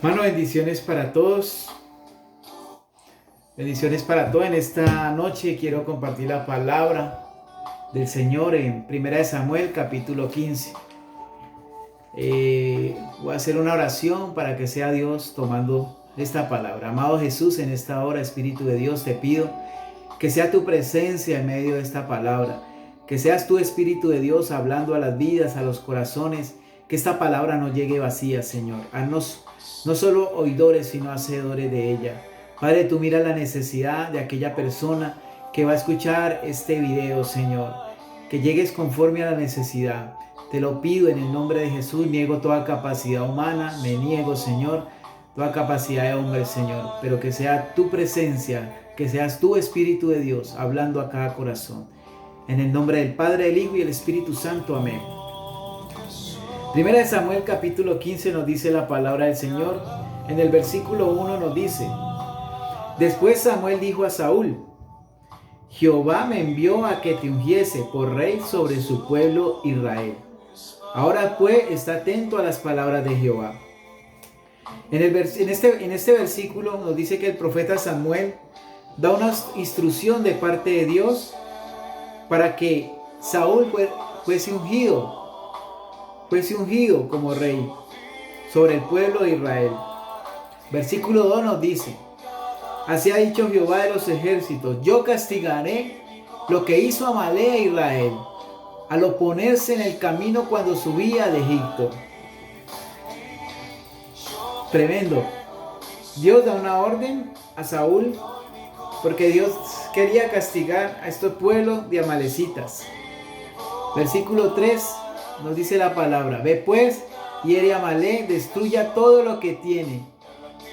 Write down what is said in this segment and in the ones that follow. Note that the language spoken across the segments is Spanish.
Hermano, bendiciones para todos. Bendiciones para todos. En esta noche quiero compartir la palabra del Señor en 1 Samuel capítulo 15. Voy a hacer una oración para que sea Dios tomando esta palabra. Amado Jesús, en esta hora, Espíritu de Dios, te pido que sea tu presencia en medio de esta palabra. Que seas tu Espíritu de Dios hablando a las vidas, a los corazones. Que esta palabra no llegue vacía, Señor. Haznos no solo oidores, sino hacedores de ella. Padre, tú mira la necesidad de aquella persona que va a escuchar este video, Señor. Que llegues conforme a la necesidad. Te lo pido en el nombre de Jesús. Niego toda capacidad humana. Me niego, Señor, toda capacidad de hombre, Señor. Pero que sea tu presencia, que seas tu Espíritu de Dios hablando a cada corazón. En el nombre del Padre, del Hijo y del Espíritu Santo. Amén. 1 Samuel capítulo 15 nos dice la palabra del Señor. En el versículo 1 nos dice: Después Samuel dijo a Saúl: Jehová me envió a que te ungiese por rey sobre su pueblo Israel. Ahora pues está atento a las palabras de Jehová. En este versículo nos dice que el profeta Samuel da una instrucción de parte de Dios para que Saúl fuese ungido como rey sobre el pueblo de Israel. Versículo 2 nos dice: Así ha dicho Jehová de los ejércitos: yo castigaré lo que hizo Amalek a Israel, al oponerse en el camino cuando subía de Egipto. Tremendo. Dios da una orden a Saúl porque Dios quería castigar a estos pueblos de amalecitas. Versículo 3 nos dice la palabra: Ve pues, hiere a Amalek, destruya todo lo que tiene,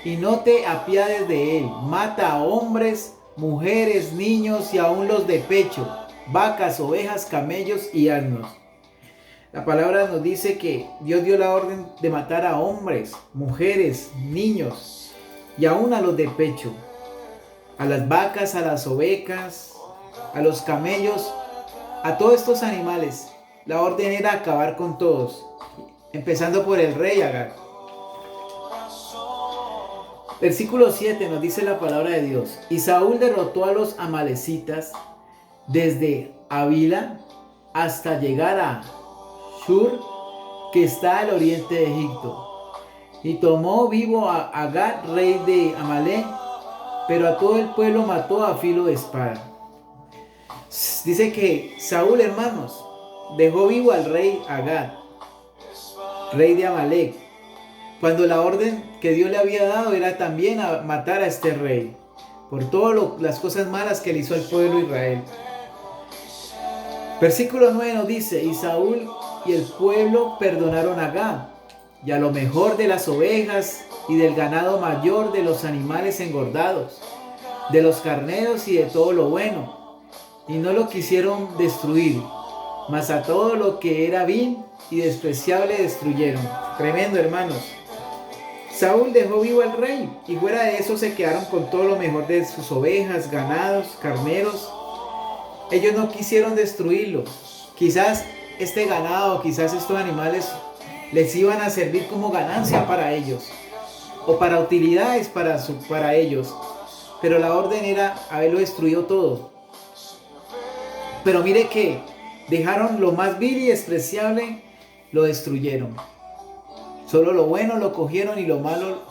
y no te apiades de él. Mata a hombres, mujeres, niños y aun los de pecho, vacas, ovejas, camellos y asnos. La palabra nos dice que Dios dio la orden de matar a hombres, mujeres, niños y aun a los de pecho, a las vacas, a las ovejas, a los camellos, a todos estos animales. La orden era acabar con todos, empezando por el rey Agag. Versículo 7 nos dice la palabra de Dios: Y Saúl derrotó a los amalecitas desde Havila hasta llegar a Shur, que está al oriente de Egipto. Y tomó vivo a Agag, rey de Amalek, pero a todo el pueblo mató a filo de espada. Dice que Saúl, hermanos, dejó vivo al rey Agag, rey de Amalek, cuando la orden que Dios le había dado era también a matar a este rey, por todas las cosas malas que le hizo al pueblo de Israel. Versículo 9 nos dice: Y Saúl y el pueblo perdonaron a Agag, y a lo mejor de las ovejas y del ganado mayor, de los animales engordados, de los carneros y de todo lo bueno, y no lo quisieron destruir, mas a todo lo que era vil y despreciable destruyeron. Tremendo, hermanos. Saúl dejó vivo al rey, y fuera de eso se quedaron con todo lo mejor de sus ovejas, ganados, carneros. Ellos no quisieron destruirlo. Quizás este ganado, quizás estos animales les iban a servir como ganancia para ellos, o para utilidades para ellos. Pero la orden era haberlo destruido todo. Pero mire que dejaron lo más vil y despreciable, lo destruyeron. Solo lo bueno lo cogieron y lo malo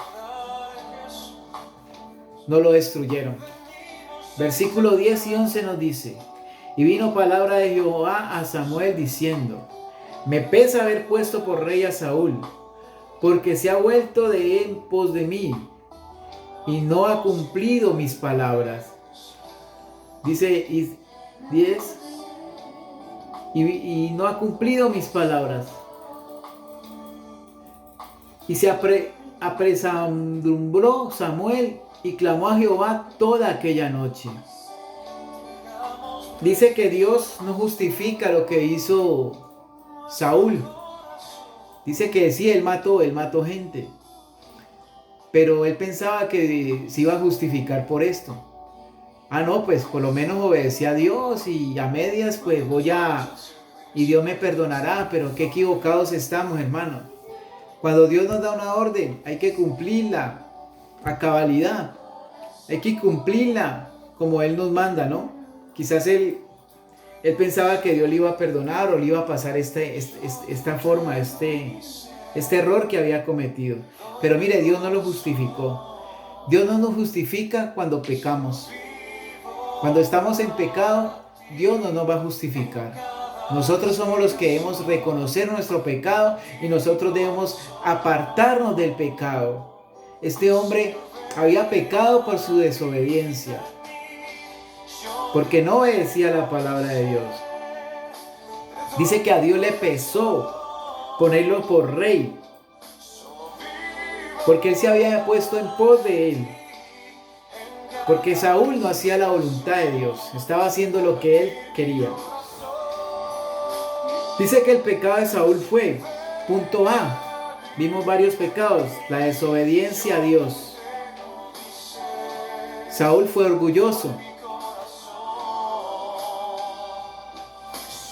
no lo destruyeron. Versículo 10 y 11 nos dice: Y vino palabra de Jehová a Samuel diciendo: Me pesa haber puesto por rey a Saúl, porque se ha vuelto de en pos de mí, y no ha cumplido mis palabras. Dice 10, y no ha cumplido mis palabras. Y se apesadumbró Samuel y clamó a Jehová toda aquella noche. Dice que Dios no justifica lo que hizo Saúl. Dice que sí, él mató gente. Pero él pensaba que se iba a justificar por esto. No, pues por lo menos obedecí a Dios y a medias pues y Dios me perdonará. Pero qué equivocados estamos, hermanos. Cuando Dios nos da una orden, hay que cumplirla a cabalidad. Hay que cumplirla como Él nos manda, ¿no? Quizás Él pensaba que Dios le iba a perdonar o le iba a pasar esta forma, este error que había cometido. Pero mire, Dios no lo justificó. Dios no nos justifica cuando pecamos. Cuando estamos en pecado, Dios no nos va a justificar. Nosotros somos los que debemos reconocer nuestro pecado y nosotros debemos apartarnos del pecado. Este hombre había pecado por su desobediencia, porque no obedecía la palabra de Dios. Dice que a Dios le pesó ponerlo por rey, porque él se había puesto en pos de él. Porque Saúl no hacía la voluntad de Dios, estaba haciendo lo que él quería. Dice que el pecado de Saúl fue, punto A, vimos varios pecados, la desobediencia a Dios. Saúl fue orgulloso.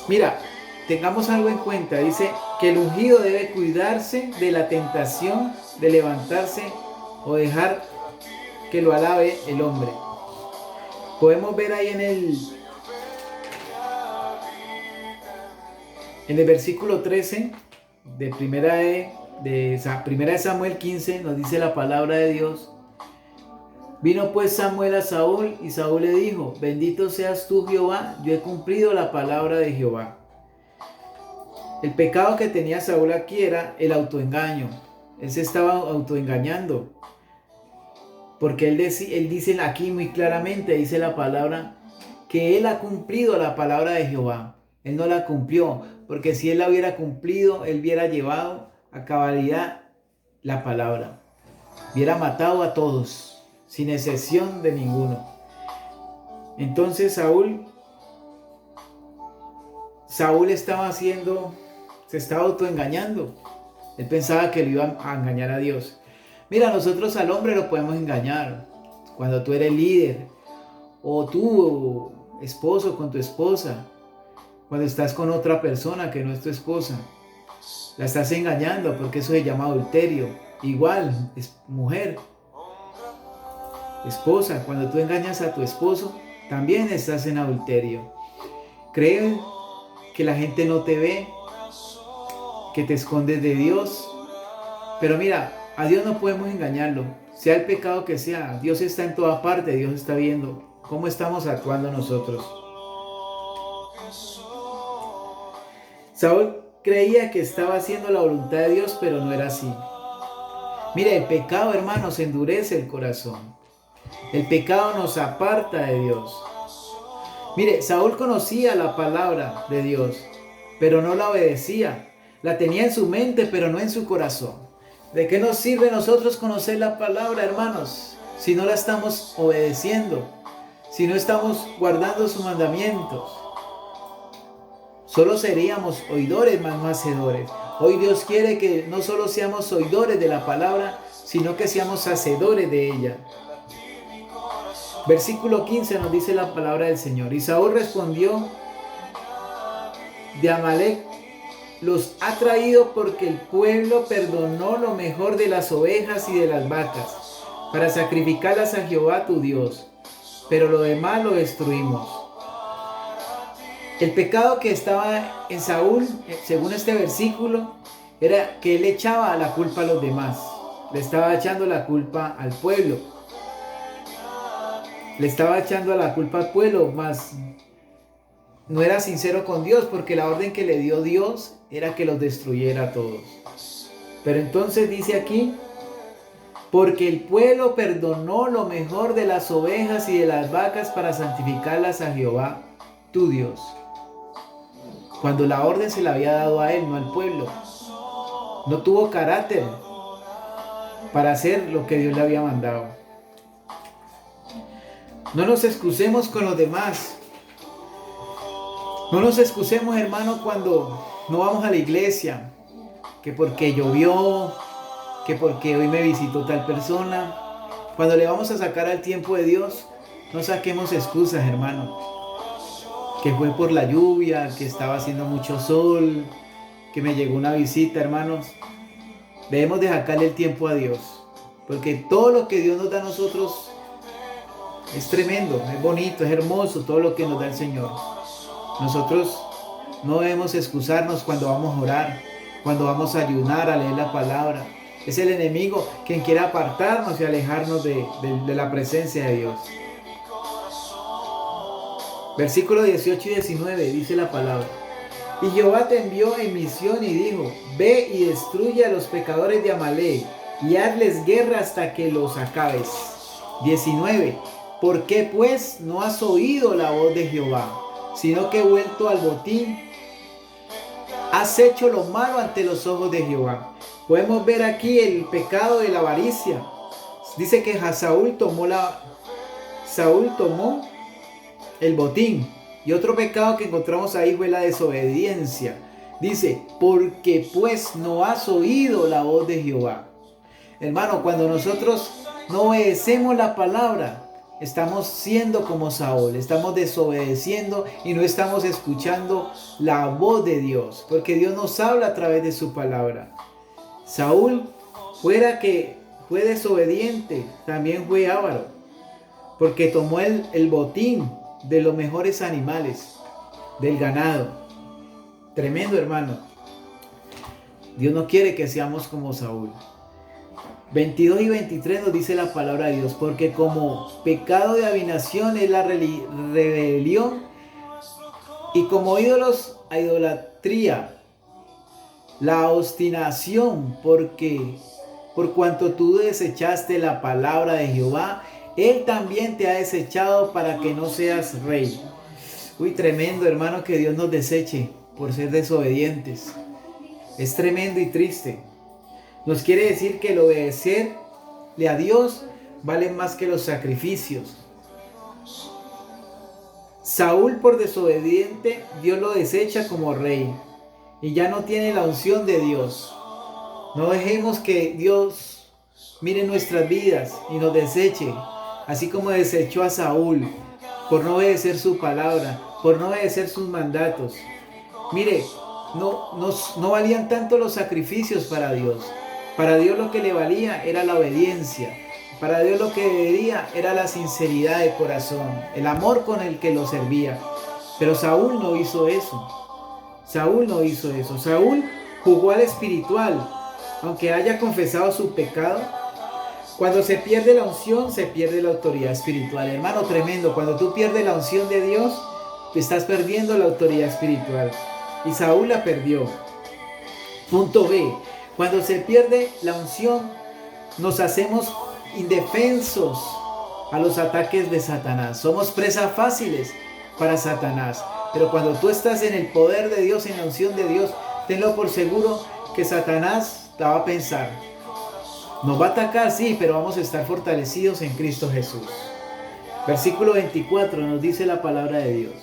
Mira, tengamos algo en cuenta, dice que el ungido debe cuidarse de la tentación de levantarse o dejar que lo alabe el hombre. Podemos ver ahí en el versículo 13 de primera de Samuel 15 nos dice la palabra de Dios. Vino pues Samuel a Saúl y Saúl le dijo: bendito seas tú, Jehová, yo he cumplido la palabra de Jehová. El pecado que tenía Saúl aquí era el autoengaño. Él se estaba autoengañando. Porque él dice aquí muy claramente, dice la palabra, que él ha cumplido la palabra de Jehová. Él no la cumplió, porque si él la hubiera cumplido, él hubiera llevado a cabalidad la palabra. Hubiera matado a todos, sin excepción de ninguno. Entonces Saúl se estaba autoengañando. Él pensaba que le iba a engañar a Dios. Mira, nosotros al hombre lo podemos engañar. Cuando tú eres líder, o tú, esposo, con tu esposa, cuando estás con otra persona que no es tu esposa, la estás engañando, porque eso se llama adulterio. Igual, es mujer, esposa, cuando tú engañas a tu esposo, también estás en adulterio. Creen que la gente no te ve, que te escondes de Dios. Pero mira, a Dios no podemos engañarlo. Sea el pecado que sea, Dios está en toda parte. Dios está viendo cómo estamos actuando nosotros. Saúl creía que estaba haciendo la voluntad de Dios, pero no era así. Mire, el pecado, hermanos, endurece el corazón. El pecado nos aparta de Dios. Mire, Saúl conocía la palabra de Dios, pero no la obedecía. La tenía en su mente, pero no en su corazón. ¿De qué nos sirve a nosotros conocer la palabra, hermanos, si no la estamos obedeciendo? Si no estamos guardando sus mandamientos. Solo seríamos oidores más no hacedores. Hoy Dios quiere que no solo seamos oidores de la palabra, sino que seamos hacedores de ella. Versículo 15 nos dice la palabra del Señor. Y Saúl respondió: de Amalec los ha traído porque el pueblo perdonó lo mejor de las ovejas y de las vacas, para sacrificarlas a Jehová tu Dios, pero lo demás lo destruimos. El pecado que estaba en Saúl, según este versículo, era que él echaba la culpa a los demás. Le estaba echando la culpa al pueblo. Le estaba echando la culpa al pueblo, mas no era sincero con Dios, porque la orden que le dio Dios era que los destruyera a todos. Pero entonces dice aquí: porque el pueblo perdonó lo mejor de las ovejas y de las vacas para santificarlas a Jehová tu Dios. Cuando la orden se la había dado a él, no al pueblo. No tuvo carácter para hacer lo que Dios le había mandado. No nos excusemos con los demás. No nos excusemos, hermano, cuando no vamos a la iglesia. Que porque llovió, que porque hoy me visitó tal persona. Cuando le vamos a sacar al tiempo de Dios, no saquemos excusas, hermano. Que fue por la lluvia, que estaba haciendo mucho sol, que me llegó una visita, hermanos. Debemos de sacarle el tiempo a Dios, porque todo lo que Dios nos da a nosotros es tremendo, es bonito, es hermoso todo lo que nos da el Señor. Nosotros no debemos excusarnos cuando vamos a orar, cuando vamos a ayunar, a leer la palabra. Es el enemigo quien quiere apartarnos y alejarnos de la presencia de Dios. Versículos 18 y 19 dice la palabra: y Jehová te envió en misión y dijo: ve y destruye a los pecadores de Amalec y hazles guerra hasta que los acabes. 19. ¿Por qué pues no has oído la voz de Jehová, sino que vuelto al botín has hecho lo malo ante los ojos de Jehová? Podemos ver aquí el pecado de la avaricia. Dice que Saúl tomó el botín. Y otro pecado que encontramos ahí fue la desobediencia. Dice: porque pues no has oído la voz de Jehová. Hermano, cuando nosotros no obedecemos la palabra, estamos siendo como Saúl, estamos desobedeciendo y no estamos escuchando la voz de Dios, porque Dios nos habla a través de su palabra. Saúl, fuera que fue desobediente, también fue avaro, porque tomó el botín de los mejores animales, del ganado. Tremendo, hermano. Dios no quiere que seamos como Saúl. 22 y 23 nos dice la palabra de Dios: porque como pecado de adivinación es la rebelión, y como ídolos a idolatría, la obstinación, porque por cuanto tú desechaste la palabra de Jehová, Él también te ha desechado para que no seas rey. Uy, tremendo, hermano, que Dios nos deseche por ser desobedientes. Es tremendo y triste. Nos quiere decir que el obedecerle a Dios vale más que los sacrificios. Saúl, por desobediente, Dios lo desecha como rey y ya no tiene la unción de Dios. No dejemos que Dios mire nuestras vidas y nos deseche, así como desechó a Saúl por no obedecer su palabra, por no obedecer sus mandatos. Mire, no valían tanto los sacrificios para Dios. Para Dios lo que le valía era la obediencia. Para Dios lo que debería era la sinceridad de corazón, el amor con el que lo servía. Pero Saúl no hizo eso. Saúl no hizo eso. Saúl jugó al espiritual. Aunque haya confesado su pecado, cuando se pierde la unción, se pierde la autoridad espiritual. Hermano, tremendo. Cuando tú pierdes la unción de Dios, te estás perdiendo la autoridad espiritual. Y Saúl la perdió. Punto B. Cuando se pierde la unción, nos hacemos indefensos a los ataques de Satanás. Somos presas fáciles para Satanás. Pero cuando tú estás en el poder de Dios, en la unción de Dios, tenlo por seguro que Satanás te va a pensar: nos va a atacar, sí, pero vamos a estar fortalecidos en Cristo Jesús. Versículo 24 nos dice la palabra de Dios: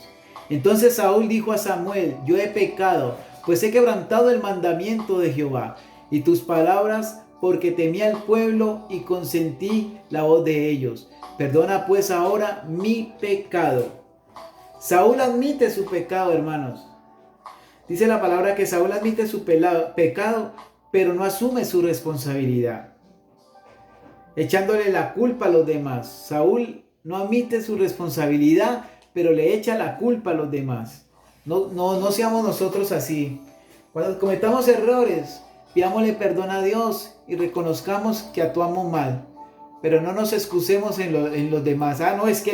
entonces Saúl dijo a Samuel: yo he pecado, pues he quebrantado el mandamiento de Jehová y tus palabras, porque temí al pueblo y consentí la voz de ellos. Perdona pues ahora mi pecado. Saúl admite su pecado, hermanos. Dice la palabra que Saúl admite su pecado, pero no asume su responsabilidad, echándole la culpa a los demás. Saúl no admite su responsabilidad, pero le echa la culpa a los demás. No seamos nosotros así. Cuando cometamos errores, pidámosle perdón a Dios y reconozcamos que actuamos mal. Pero no nos excusemos en los demás. No, es que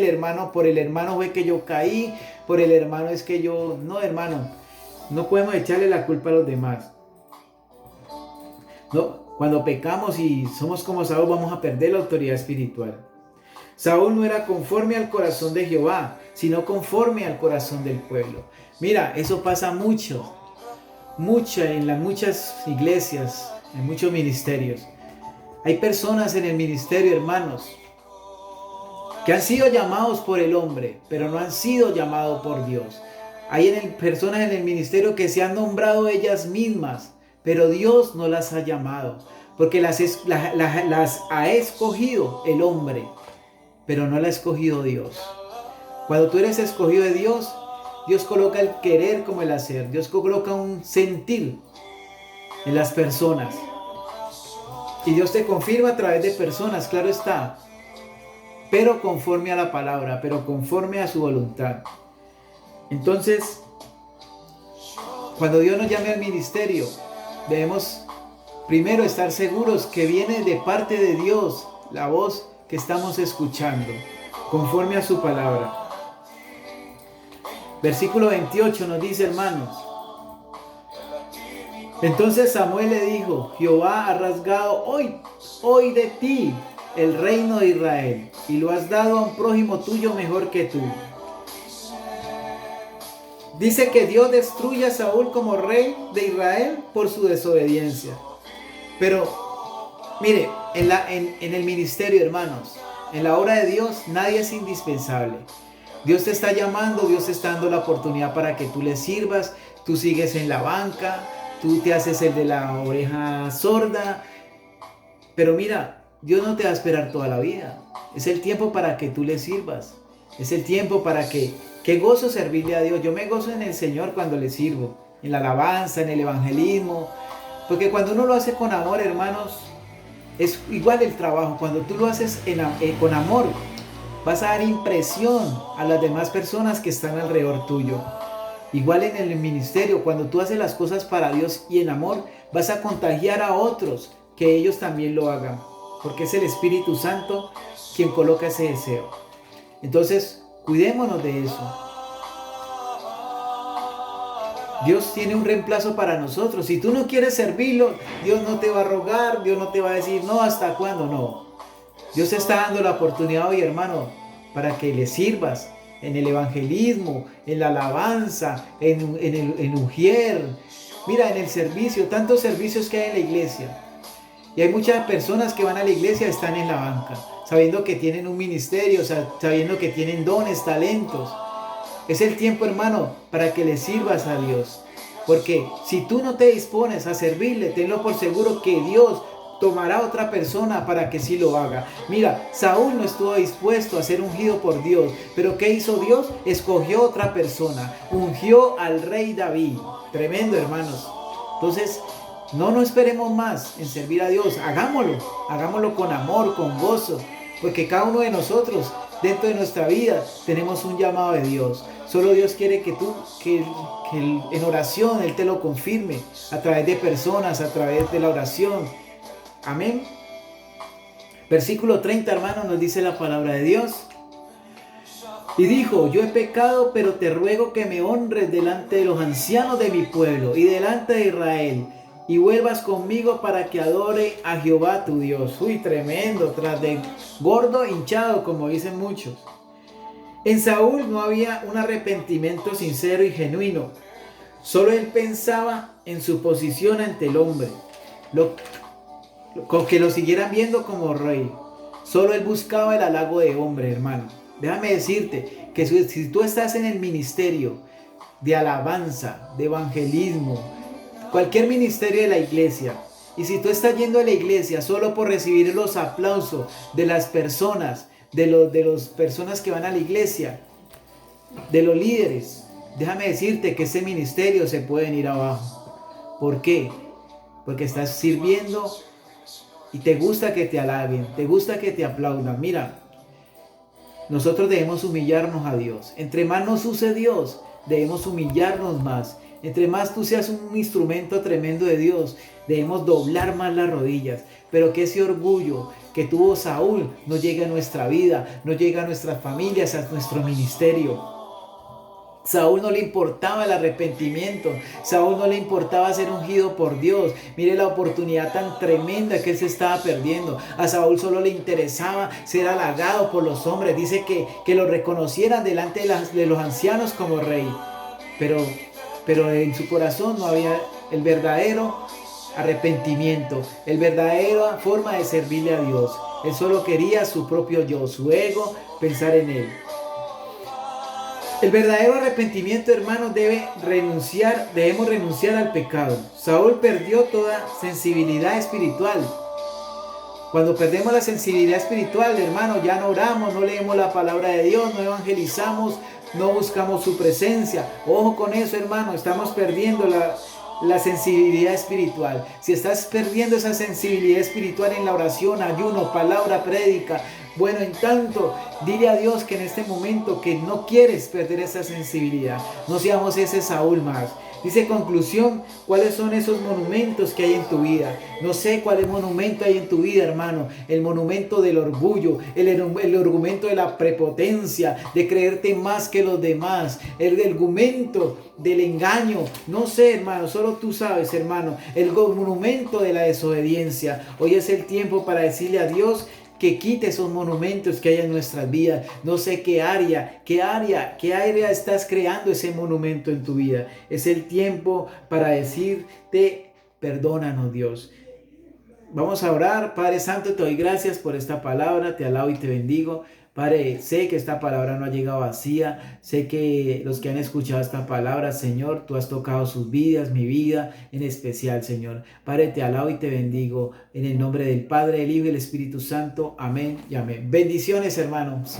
por el hermano fue que yo caí, por el hermano es que yo... No, hermano, no podemos echarle la culpa a los demás. No, cuando pecamos y somos como Saúl, vamos a perder la autoridad espiritual. Saúl no era conforme al corazón de Jehová, sino conforme al corazón del pueblo. Mira, eso pasa mucho en muchas iglesias, en muchos ministerios. Hay personas en el ministerio, hermanos, que han sido llamados por el hombre, pero no han sido llamados por Dios. Hay personas en el ministerio que se han nombrado ellas mismas, pero Dios no las ha llamado, porque las ha escogido el hombre, pero no la ha escogido Dios. Cuando tú eres escogido de Dios, Dios coloca el querer como el hacer. Dios coloca un sentir en las personas. Y Dios te confirma a través de personas, claro está, pero conforme a la palabra, pero conforme a su voluntad. Entonces, cuando Dios nos llame al ministerio, debemos primero estar seguros que viene de parte de Dios la voz que estamos escuchando, conforme a su palabra. Versículo 28 nos dice, hermanos: entonces Samuel le dijo, Jehová ha rasgado hoy de ti el reino de Israel, y lo has dado a un prójimo tuyo mejor que tú. Dice que Dios destruye a Saúl como rey de Israel por su desobediencia. Pero, mire, en el ministerio, hermanos, en la obra de Dios, nadie es indispensable. Dios te está llamando, Dios te está dando la oportunidad para que tú le sirvas. Tú sigues en la banca, tú te haces el de la oreja sorda. Pero mira, Dios no te va a esperar toda la vida. Es el tiempo para que tú le sirvas. Es el tiempo para que... Qué gozo servirle a Dios. Yo me gozo en el Señor cuando le sirvo. En la alabanza, en el evangelismo. Porque cuando uno lo hace con amor, hermanos, es igual el trabajo. Cuando tú lo haces con amor, vas a dar impresión a las demás personas que están alrededor tuyo. Igual en el ministerio, cuando tú haces las cosas para Dios y en amor, vas a contagiar a otros que ellos también lo hagan. Porque es el Espíritu Santo quien coloca ese deseo. Entonces, cuidémonos de eso. Dios tiene un reemplazo para nosotros. Si tú no quieres servirlo, Dios no te va a rogar, Dios no te va a decir, no, ¿hasta cuándo? No. Dios te está dando la oportunidad hoy, hermano, para que le sirvas en el evangelismo, en la alabanza, en ujier. Mira, en el servicio, tantos servicios que hay en la iglesia. Y hay muchas personas que van a la iglesia y están en la banca, sabiendo que tienen un ministerio, sabiendo que tienen dones, talentos. Es el tiempo, hermano, para que le sirvas a Dios. Porque si tú no te dispones a servirle, tenlo por seguro que Dios tomará a otra persona para que sí lo haga. Mira, Saúl no estuvo dispuesto a ser ungido por Dios, pero ¿qué hizo Dios? Escogió otra persona, ungió al rey David. Tremendo, hermanos. Entonces, no esperemos más en servir a Dios. Hagámoslo con amor, con gozo, porque cada uno de nosotros, dentro de nuestra vida, tenemos un llamado de Dios. Solo Dios quiere que en oración Él te lo confirme, a través de personas, a través de la oración. Amén. Versículo 30, hermano, nos dice la palabra de Dios. Y dijo, yo he pecado, pero te ruego que me honres delante de los ancianos de mi pueblo y delante de Israel, y vuelvas conmigo para que adore a Jehová tu Dios. Uy, tremendo, tras de gordo hinchado, como dicen muchos. En Saúl no había un arrepentimiento sincero y genuino. Solo él pensaba en su posición ante el hombre, con que lo siguieran viendo como rey. Solo él buscaba el halago de hombre, hermano. Déjame decirte que si tú estás en el ministerio de alabanza, de evangelismo, cualquier ministerio de la iglesia, y si tú estás yendo a la iglesia solo por recibir los aplausos de las personas, de las personas que van a la iglesia, de los líderes, déjame decirte que ese ministerio se puede ir abajo. ¿Por qué? Porque estás sirviendo y te gusta que te alaben, te gusta que te aplaudan. Mira, nosotros debemos humillarnos a Dios. Entre más nos use Dios, debemos humillarnos más. Entre más tú seas un instrumento tremendo de Dios, debemos doblar más las rodillas. Pero que ese orgullo que tuvo Saúl no llegue a nuestra vida, no llegue a nuestras familias, a nuestro ministerio. Saúl no le importaba el arrepentimiento. Saúl no le importaba ser ungido por Dios. Mire la oportunidad tan tremenda que él se estaba perdiendo. A Saúl solo le interesaba ser halagado por los hombres. Dice que lo reconocieran delante de los ancianos como rey. Pero en su corazón no había el verdadero arrepentimiento, el verdadera forma de servirle a Dios. Él solo quería su propio yo, su ego, pensar en él. El verdadero arrepentimiento, hermanos, debemos renunciar al pecado. Saúl perdió toda sensibilidad espiritual. Cuando perdemos la sensibilidad espiritual, hermanos, ya no oramos, no leemos la palabra de Dios, no evangelizamos, no buscamos su presencia. Ojo con eso, hermano, estamos perdiendo la sensibilidad espiritual, si estás perdiendo esa sensibilidad espiritual en la oración, ayuno, palabra, prédica, bueno, en tanto, dile a Dios que en este momento que no quieres perder esa sensibilidad. No seamos ese Saúl más. Dice conclusión, ¿cuáles son esos monumentos que hay en tu vida? No sé cuál monumento hay en tu vida, hermano. El monumento del orgullo, el argumento de la prepotencia, de creerte más que los demás, el argumento del engaño. No sé, hermano, solo tú sabes, hermano. El monumento de la desobediencia. Hoy es el tiempo para decirle a Dios que quite esos monumentos que hay en nuestras vidas. No sé qué área estás creando ese monumento en tu vida. Es el tiempo para decirte, perdónanos, Dios. Vamos a orar. Padre Santo, te doy gracias por esta palabra, te alabo y te bendigo. Padre, sé que esta palabra no ha llegado vacía, sé que los que han escuchado esta palabra, Señor, tú has tocado sus vidas, mi vida en especial, Señor. Padre, te alabo y te bendigo en el nombre del Padre, del Hijo y del Espíritu Santo. Amén y amén. Bendiciones, hermanos.